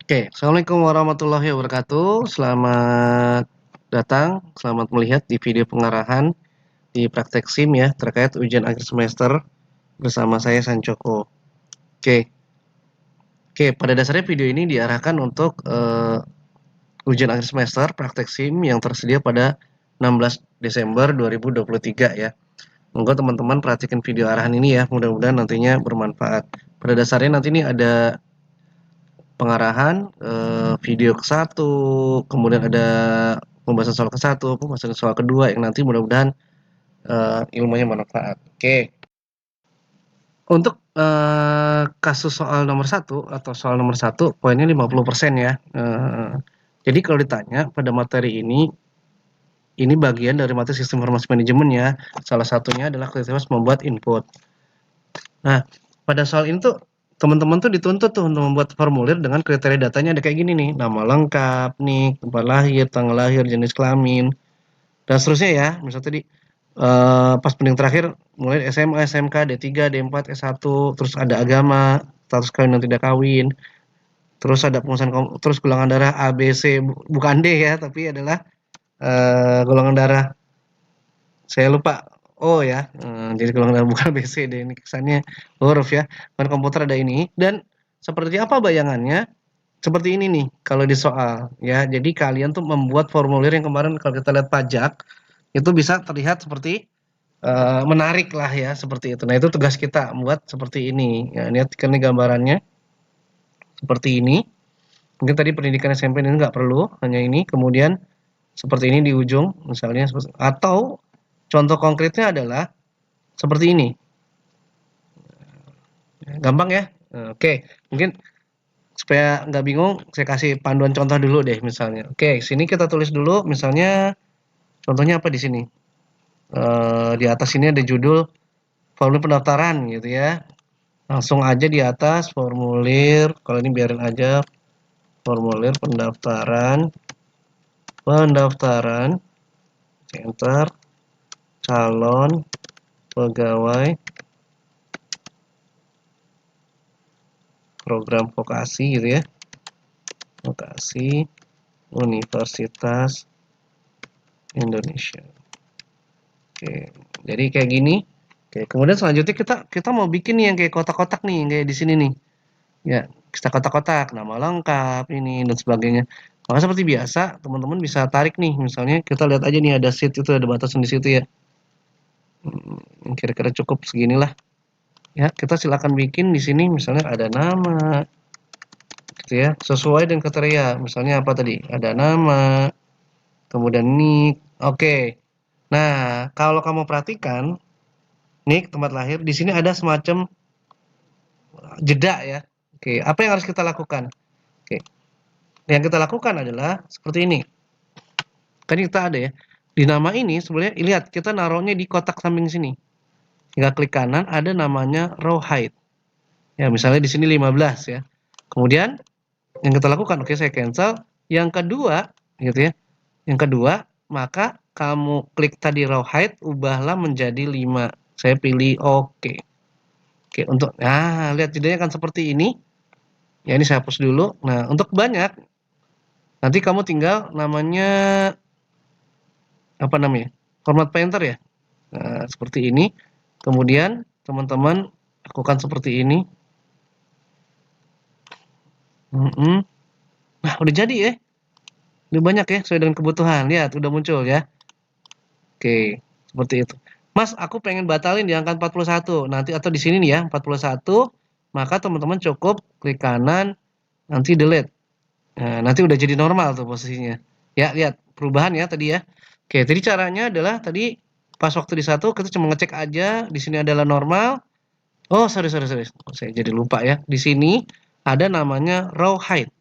Oke, Assalamualaikum warahmatullahi wabarakatuh. Selamat datang, selamat melihat di video pengarahan di praktek SIM ya terkait ujian akhir semester bersama saya Sancoko. Oke, oke. Pada dasarnya video ini diarahkan untuk ujian akhir semester praktek SIM yang tersedia pada 16 Desember 2023 ya. Monggo teman-teman perhatikan video arahan ini ya. Mudah-mudahan nantinya bermanfaat. Pada dasarnya nanti ini ada pengarahan, video ke-1, kemudian ada pembahasan soal ke-1, pembahasan soal kedua yang nanti mudah-mudahan, ilmunya bermanfaat. Oke. Untuk, kasus soal nomor 1 atau soal nomor 1 poinnya 50% ya, jadi kalau ditanya pada materi ini bagian dari materi sistem informasi manajemen ya, salah satunya adalah aktivitas membuat input. Nah, pada soal ini tuh teman-teman tuh dituntut tuh untuk membuat formulir dengan kriteria datanya ada kayak gini nih, nama lengkap, nik, tempat lahir, tanggal lahir, jenis kelamin, dan seterusnya ya. Misal tadi pas penting terakhir mulai SMA, SMK, D3, D4, S1, terus ada agama, status kawin dan tidak kawin, terus ada pengurusan terus golongan darah A, B, C, bukan D ya, tapi adalah golongan darah saya lupa. Oh ya, jadi golongan darah bukan B, C, D ini kesannya huruf ya. Kan komputer ada ini dan seperti apa bayangannya? Seperti ini nih kalau di soal ya. Jadi kalian tuh membuat formulir yang kemarin kalau kita lihat pajak itu bisa terlihat seperti menarik lah ya seperti itu. Nah, itu tugas kita buat seperti ini. Ya, lihat kan ini gambarannya seperti ini. Mungkin tadi pendidikan SMP ini nggak perlu, hanya ini. Kemudian seperti ini di ujung misalnya atau contoh konkretnya adalah seperti ini. Gampang ya? Oke, mungkin supaya nggak bingung, saya kasih panduan contoh dulu deh misalnya. Oke, sini kita tulis dulu misalnya contohnya apa di sini? Di atas ini ada judul formulir pendaftaran gitu ya. Langsung aja di atas formulir, kalau ini biarin aja formulir pendaftaran, enter, calon, pegawai, program vokasi gitu ya. Vokasi, Universitas Indonesia. Oke, jadi kayak gini. Oke, kemudian selanjutnya kita mau bikin nih yang kayak kotak-kotak nih, yang kayak di sini nih. Ya, kita kotak-kotak, nama lengkap ini dan sebagainya. Maka seperti biasa, teman-teman bisa tarik nih, misalnya kita lihat aja nih ada sheet itu ada batasan di situ ya. Kira-kira cukup seginilah. Ya, kita silakan bikin di sini misalnya ada nama, gitu ya, sesuai dengan kriteria. Misalnya apa tadi? Ada nama, kemudian nik. Oke. Nah, kalau kamu perhatikan nik tempat lahir di sini ada semacam jeda ya. Oke, apa yang harus kita lakukan? Oke, yang kita lakukan adalah seperti ini. Kan kita ada ya. Di nama ini sebenarnya lihat kita naruhnya di kotak samping sini. Tinggal klik kanan ada namanya row height. Ya, misalnya di sini 15 ya. Kemudian yang kita lakukan, oke saya cancel. Yang kedua, gitu ya. Yang kedua, maka kamu klik tadi row height, ubahlah menjadi 5. Saya pilih oke. Oke, untuk nah lihat jadinya kan seperti ini. Ya ini saya hapus dulu. Nah, untuk banyak nanti kamu tinggal namanya apa namanya? Format painter ya. Nah, seperti ini. Kemudian teman-teman lakukan seperti ini. Nah, udah jadi ya. Udah banyak ya sesuai dengan kebutuhan. Lihat, udah muncul ya. Oke, seperti itu. Mas, aku pengen batalin di angka 41. Nanti atau di sini nih ya, 41. Maka teman-teman cukup klik kanan, nanti delete. Nah, nanti udah jadi normal tuh posisinya. Ya, lihat perubahan ya tadi ya. Oke, jadi caranya adalah tadi pas waktu di satu kita cuma ngecek aja, di sini adalah normal. Oh, sorry, sorry, sorry. Saya jadi lupa ya. Di sini ada namanya row height.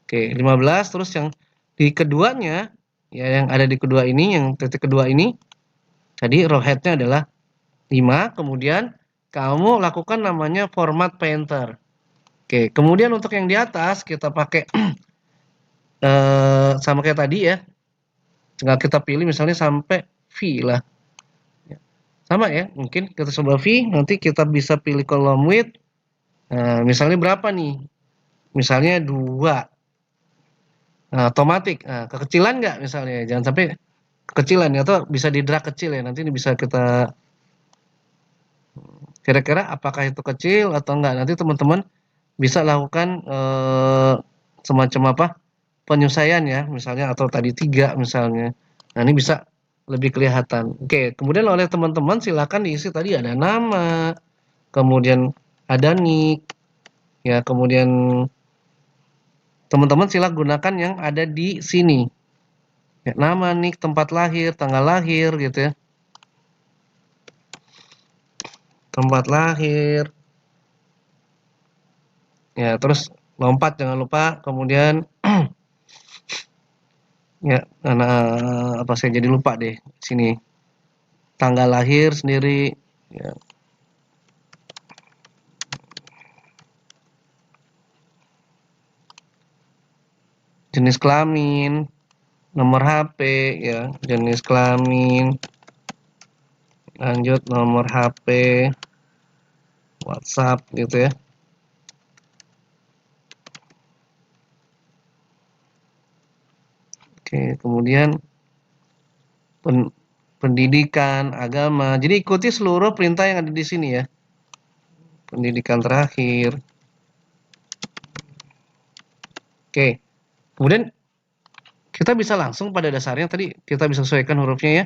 Oke, 15 terus yang di keduanya ya yang ada di kedua ini, yang titik kedua ini tadi row height-nya adalah 5, kemudian kamu lakukan namanya format painter. Oke, kemudian untuk yang di atas kita pakai sama kayak tadi ya. Tinggal kita pilih misalnya sampai V lah. Sama ya, mungkin kita coba V, nanti kita bisa pilih column width. Nah, misalnya berapa nih? Misalnya 2. Nah, otomatik. Nah, kekecilan nggak misalnya? Jangan sampai kekecilan ya, atau bisa di drag kecil ya. Nanti ini bisa kita kira-kira apakah itu kecil atau enggak. Nanti teman-teman bisa lakukan semacam apa? Penyesuaian ya, misalnya atau tadi 3 misalnya. Nah, ini bisa lebih kelihatan. Oke, kemudian oleh teman-teman silakan diisi tadi ada nama, kemudian ada nick, ya, kemudian teman-teman sila gunakan yang ada di sini. Ya, nama, nick, tempat lahir, tanggal lahir gitu ya. Tempat lahir. Ya, terus lompat jangan lupa, kemudian ya, nah, apa saya jadi lupa deh sini. Tanggal lahir sendiri, ya, jenis kelamin, nomor HP ya, jenis kelamin, lanjut nomor HP, WhatsApp gitu ya. Oke, kemudian pendidikan, agama. Jadi ikuti seluruh perintah yang ada di sini ya. Pendidikan terakhir. Oke. Kemudian kita bisa langsung pada dasarnya tadi kita bisa sesuaikan hurufnya ya.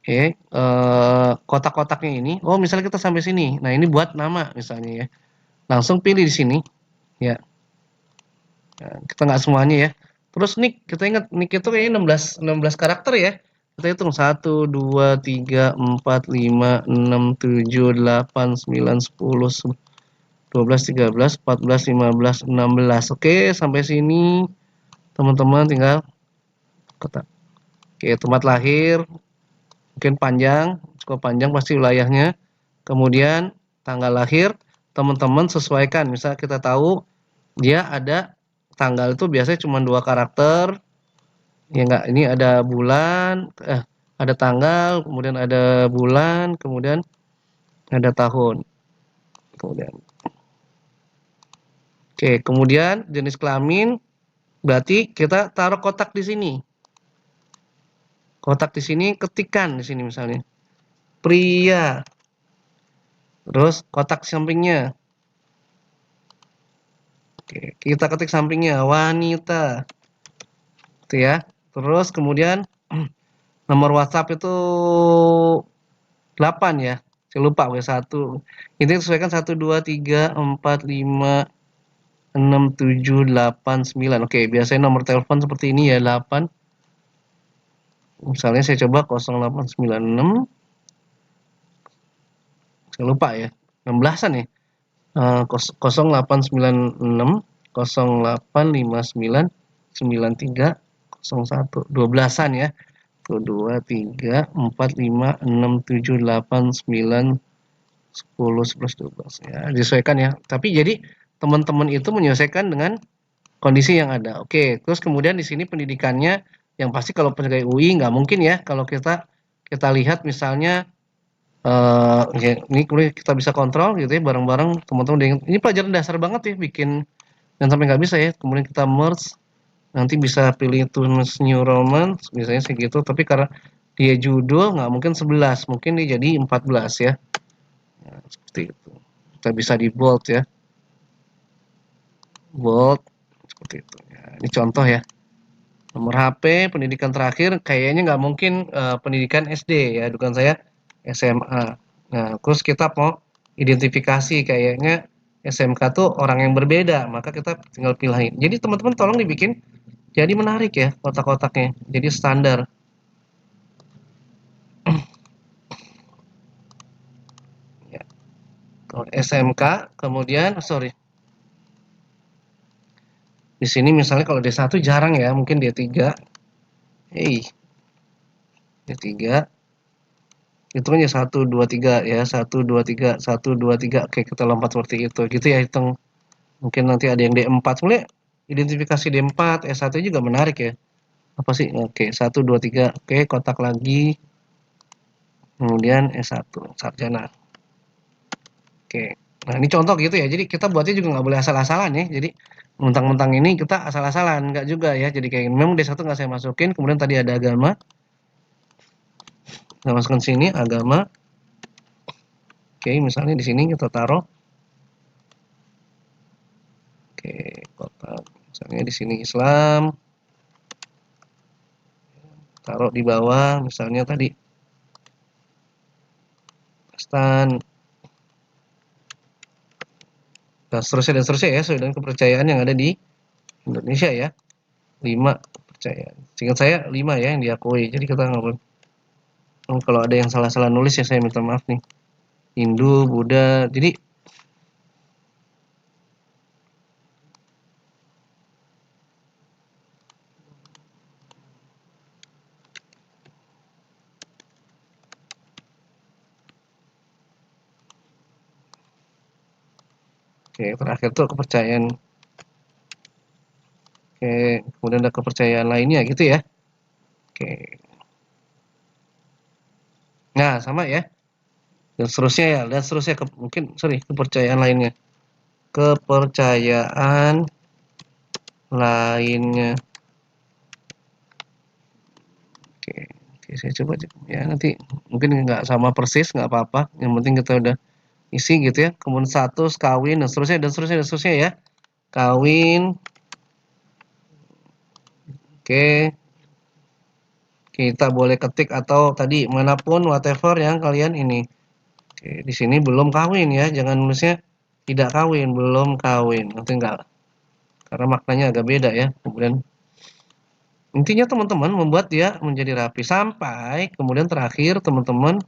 Oke, kotak-kotaknya ini, oh misalnya kita sampai sini. Nah, ini buat nama misalnya ya. Langsung pilih di sini ya. Nah, kita nggak semuanya ya. Terus nick, kita ingat nick itu kayaknya 16 karakter ya. Kita hitung 1, 2, 3, 4, 5, 6, 7, 8, 9, 10, 12, 13, 14, 15, 16. Oke, sampai sini teman-teman tinggal kotak. Oke, tempat lahir mungkin panjang, cukup panjang pasti wilayahnya. Kemudian tanggal lahir teman-teman sesuaikan. Misal kita tahu dia ada tanggal itu biasanya cuma 2 karakter. Ya enggak, ini ada bulan, ada tanggal, kemudian ada bulan, kemudian ada tahun. Kemudian. Oke, kemudian jenis kelamin berarti kita taruh kotak di sini. Kotak di sini ketikan di sini misalnya. Pria. Terus kotak sampingnya. Oke, kita ketik sampingnya wanita. Itu ya. Terus kemudian nomor WhatsApp itu 8 ya. Saya lupa ya 1. Ini sesuaikan 1, 2, 3, 4, 5, 6, 7, 8, 9. Oke, biasanya nomor telepon seperti ini ya 8. Misalnya saya coba 0896. Saya lupa ya. 16-an ya. 0896 0859 93 01 12-an ya. 1, 2, 3, 4, 5, 6, 7, 8, 9, 10, 11, 12 ya, disesuaikan ya. Tapi jadi teman-teman itu menyesuaikan dengan kondisi yang ada. Oke, terus kemudian di sini pendidikannya yang pasti kalau pegawai UI nggak mungkin ya kalau kita kita lihat misalnya ya, ini kemudian kita bisa kontrol gitu ya bareng-bareng teman-teman. Ini pelajaran dasar banget ya bikin dan sampai nggak bisa ya. Kemudian kita merge nanti bisa pilih tunes new roman misalnya segitu tapi karena dia judul nggak mungkin 11 mungkin dia jadi 14 ya. Nah, seperti itu kita bisa di bold ya, bold seperti itu ya. Ini contoh ya, nomor HP pendidikan terakhir kayaknya nggak mungkin pendidikan SD ya, bukan saya SMA. Nah, terus kita mau identifikasi kayaknya SMK tuh orang yang berbeda, maka kita tinggal pilihin. Jadi teman-teman tolong dibikin jadi menarik ya kotak-kotaknya, jadi standar. Ya. Kalau SMK, kemudian sorry, di sini misalnya kalau D1 jarang ya, mungkin D3. D3 itu kan ya 1, 2, 3 ya, 1, 2, 3, 1, 2, 3. Oke, kita lompat seperti itu. Gitu ya hitung. Mungkin nanti ada yang D4. Sebenarnya identifikasi D4, S1 juga menarik ya. Apa sih? Oke, 1, 2, 3. Oke, kotak lagi. Kemudian S1, sarjana. Oke. Nah, ini contoh gitu ya. Jadi kita buatnya juga nggak boleh asal-asalan ya. Jadi Mentang-mentang ini kita asal-asalan, nggak juga ya. Jadi kayak memang D1 nggak saya masukin, kemudian tadi ada agama, saya masukkan sini agama. Oke, misalnya di sini kita taruh. Oke, kota. Misalnya di sini Islam, taruh di bawah, misalnya tadi Kristen, dan seterusnya ya, sesuai dengan kepercayaan yang ada di Indonesia ya. 5 kepercayaan. Seingat saya 5 ya yang diakui. Jadi kita nggak boleh. Kalau ada yang salah-salah nulis ya saya minta maaf nih. Hindu, Buddha. Jadi oke, terakhir tuh kepercayaan. Oke, kemudian ada kepercayaan lainnya gitu ya. Oke. Nah, sama ya. Dan seterusnya ya, dan seterusnya mungkin sorry, kepercayaan lainnya. Kepercayaan lainnya. Oke, oke saya coba ya nanti mungkin nggak sama persis nggak apa-apa. Yang penting kita udah isi gitu ya. Kemudian status, kawin, dan seterusnya ya. Kawin, oke. Kita boleh ketik atau tadi manapun whatever yang kalian ini. Oke, di sini belum kawin ya. Jangan nulisnya tidak kawin, belum kawin. Nanti enggak karena maknanya agak beda ya. Kemudian intinya teman-teman membuat dia menjadi rapi sampai kemudian terakhir teman-teman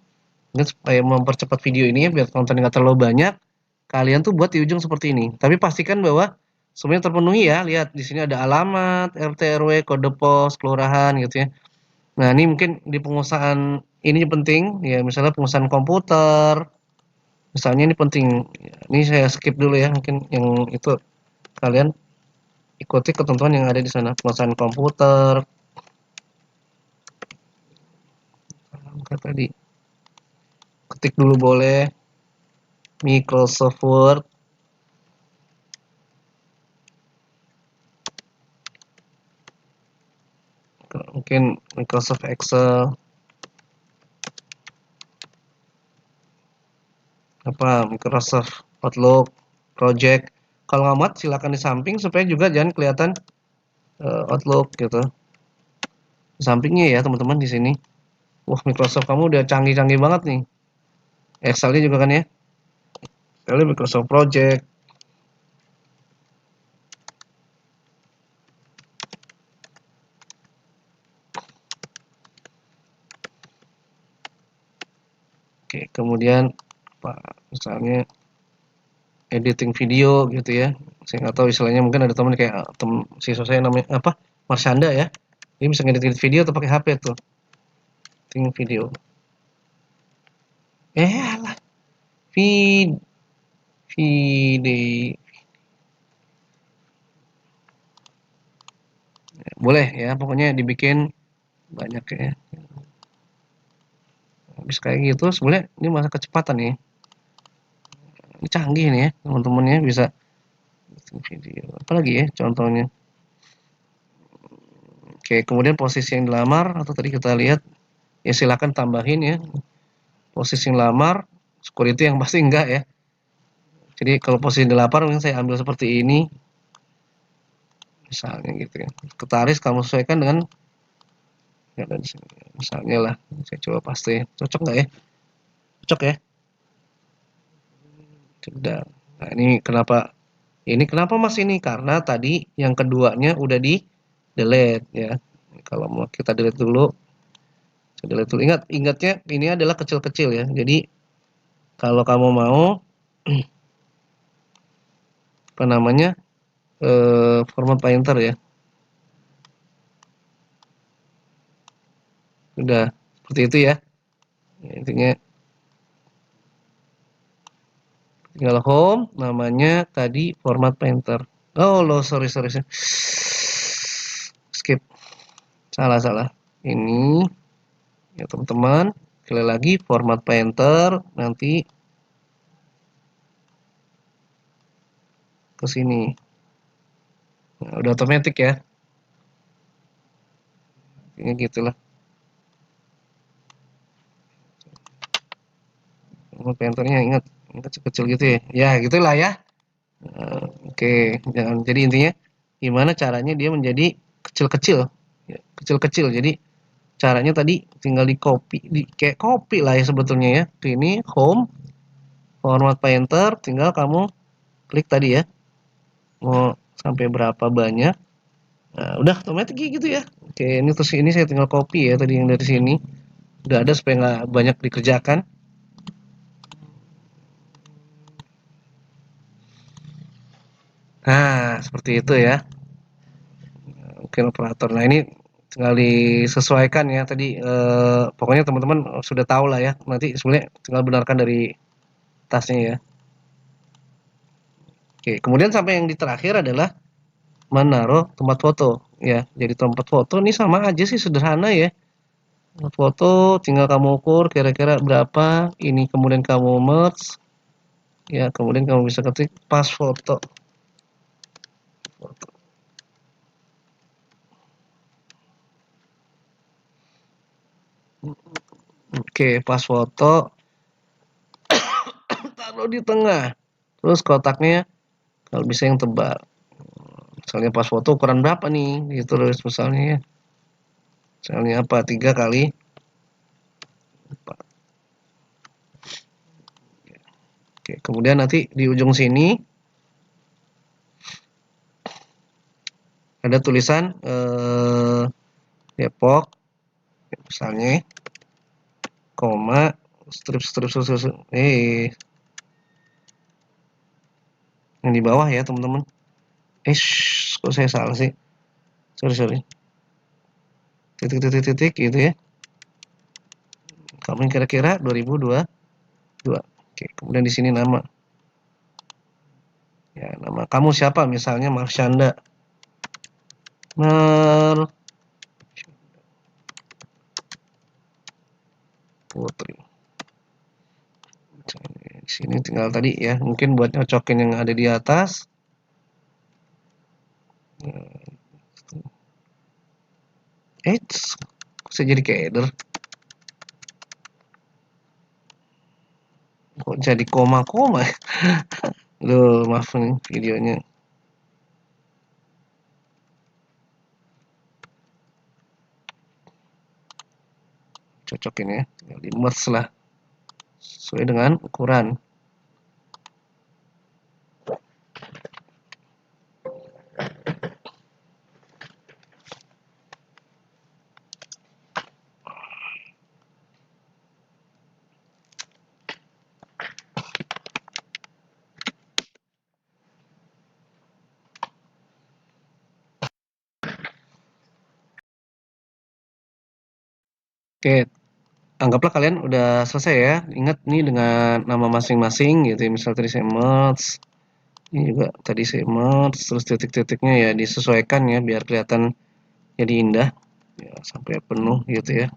ini supaya mempercepat video ini ya biar kontennya nggak terlalu banyak. Kalian tuh buat di ujung seperti ini. Tapi pastikan bahwa semuanya terpenuhi ya. Lihat di sini ada alamat, RT RW, kode pos, kelurahan gitu ya. Nah, ini mungkin di pengusahaan ini penting ya, misalnya pengusahaan komputer. Misalnya ini penting. Ini saya skip dulu ya, mungkin yang itu kalian ikuti ketentuan yang ada di sana. Penguasaan komputer, tadi ketik dulu boleh. Microsoft Word, mungkin Microsoft Excel, apa Microsoft Outlook, Project. Kalau nggak muat silakan di samping supaya juga jangan kelihatan Outlook gitu. Di sampingnya ya teman-teman di sini. Wah, Microsoft kamu udah canggih-canggih banget nih. Excelnya juga kan ya. Lalu Microsoft Project. Oke, kemudian misalnya editing video gitu ya. Saya nggak tahu istilahnya mungkin ada teman kayak siswa saya namanya apa? Marsyanda ya. Dia bisa ngedit video tuh pakai HP tuh. Editing video. Alah, vid video. Boleh ya, pokoknya dibikin banyak ya. Habis kayak gitu sebenarnya ini masa kecepatan nih. Ini canggih nih ya, teman-teman ya bisa video. Apalagi ya contohnya. Oke, kemudian posisi yang dilamar atau tadi kita lihat ya silakan tambahin ya. Posisi yang lamar, security yang pasti enggak ya. Jadi kalau posisi dilamar mungkin saya ambil seperti ini. Misalnya gitu ya. Ketaris kamu sesuaikan dengan ya, misalnya lah. Saya coba pasti cocok nggak ya? Cocok ya? Tidak. Nah, ini kenapa Mas ini? Karena tadi yang keduanya udah di delete ya. Kalau mau kita delete dulu, saya delete dulu. Ingatnya ini adalah kecil-kecil ya. Jadi kalau kamu mau apa namanya format painter ya, udah seperti itu ya. Ya, intinya tinggal home, namanya tadi format painter. Oh lo sorry sorry, sorry. Skip, salah salah. Ini ya teman-teman, sekali lagi format painter nanti ke sini. Udah otomatis ya. Ini gitulah. Painternya ingat kecil gitu ya. Ya gitulah ya. Oke, jangan jadi intinya gimana caranya dia menjadi kecil-kecil. Ya, kecil-kecil. Jadi caranya tadi tinggal di copy, di kayak copy lah ya sebetulnya ya. Ini home, format painter, tinggal kamu klik tadi ya. Mau sampai berapa banyak. Nah, udah otomatis gitu ya. Oke, ini terus ini saya tinggal copy ya tadi yang dari sini. Udah ada supaya nggak banyak dikerjakan. Nah, seperti itu ya. Mungkin operator. Nah, ini tinggal disesuaikan ya tadi pokoknya teman-teman sudah tahu lah ya. Nanti sebenarnya tinggal benarkan dari tasnya ya. Oke, kemudian sampai yang di terakhir adalah menaruh tempat foto ya. Jadi tempat foto ini sama aja sih sederhana ya. Tempat foto tinggal kamu ukur kira-kira berapa, ini kemudian kamu merge ya, kemudian kamu bisa ketik pas foto. Oke, pas foto taruh di tengah. Terus kotaknya kalau bisa yang tebal. Misalnya pas foto ukuran berapa nih? Ditulis misalnya ya. Misalnya apa? 3 kali 4. Oke, kemudian nanti di ujung sini ada tulisan Depok misalnya koma strip yang di bawah ya teman-teman. Kok saya salah sih? Sorry. Titik gitu ya. Kamu kira-kira 2022. Oke, kemudian di sini nama. Ya, nama kamu siapa? Misalnya Marsyanda. Mar Putri. Di sini tinggal tadi ya, mungkin buat nyocokin yang ada di atas. Kok saya jadi keder? Kok jadi koma-koma? Loh, maaf nih videonya. Cocokin ya, tinggal di merge lah. Sesuai dengan ukuran. Oke, anggaplah kalian udah selesai ya. Ingat nih dengan nama masing-masing gitu ya. Misal tadi saya merge, ini juga tadi saya merge, terus titik-titiknya ya disesuaikan ya biar kelihatan jadi indah. Ya, sampai penuh gitu ya.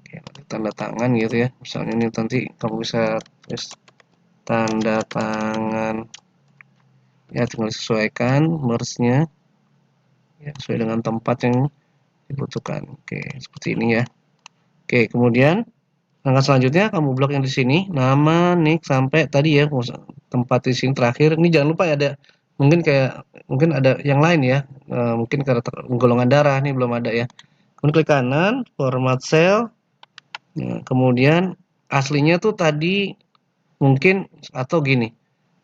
Oke, nanti tanda tangan gitu ya. Misalnya ini nanti kamu bisa tulis tanda tangan. Ya, tinggal disesuaikan merge-nya ya, sesuai dengan tempat yang dibutuhkan. Oke, seperti ini ya. Oke, kemudian langkah selanjutnya kamu blok yang di sini, nama, nick, sampai tadi ya tempat di sini terakhir. Ini jangan lupa ya ada mungkin ada yang lain ya. Mungkin karena golongan darah nih belum ada ya. Kemudian klik kanan, format cell. Ya, kemudian aslinya tuh tadi mungkin atau gini.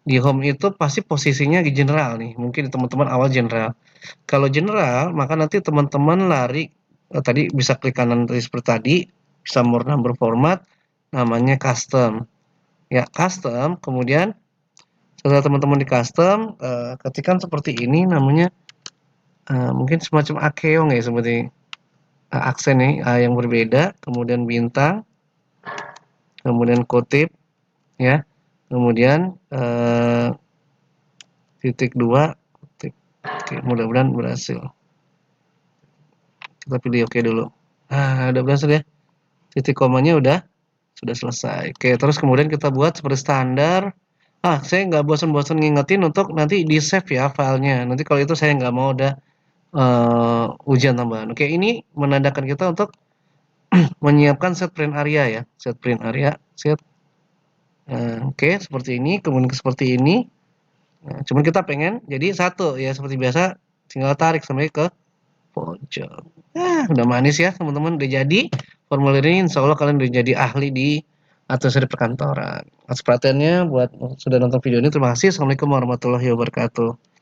Di home itu pasti posisinya di general nih. Mungkin teman-teman awal general. Kalau general, maka nanti teman-teman lari tadi bisa klik kanan seperti tadi, bisa more number format, namanya custom. Ya, custom, kemudian setelah teman-teman di custom, ketikkan seperti ini namanya mungkin semacam akeong ya seperti aksen nih yang berbeda, kemudian bintang, kemudian kutip, ya, kemudian titik dua, titik. Oke, mudah-mudahan berhasil. Kita pilih oke dulu. Udah berhasil ya. Titik komanya sudah selesai. Oke, terus kemudian kita buat seperti standar. Saya nggak bosan-bosan ngingetin untuk nanti di-save ya filenya. Nanti kalau itu saya nggak mau ada ujian tambahan. Oke, ini menandakan kita untuk menyiapkan set print area ya. Set print area, set. Oke, seperti ini, kemudian seperti ini. Nah, cuman kita pengen jadi satu ya seperti biasa, tinggal tarik sampai ke pojok. Udah manis ya teman-teman, udah jadi. Formulir ini insya Allah kalian udah jadi ahli di administrasi perkantoran. Atas perhatiannya buat sudah nonton video ini, terima kasih. Assalamualaikum warahmatullahi wabarakatuh.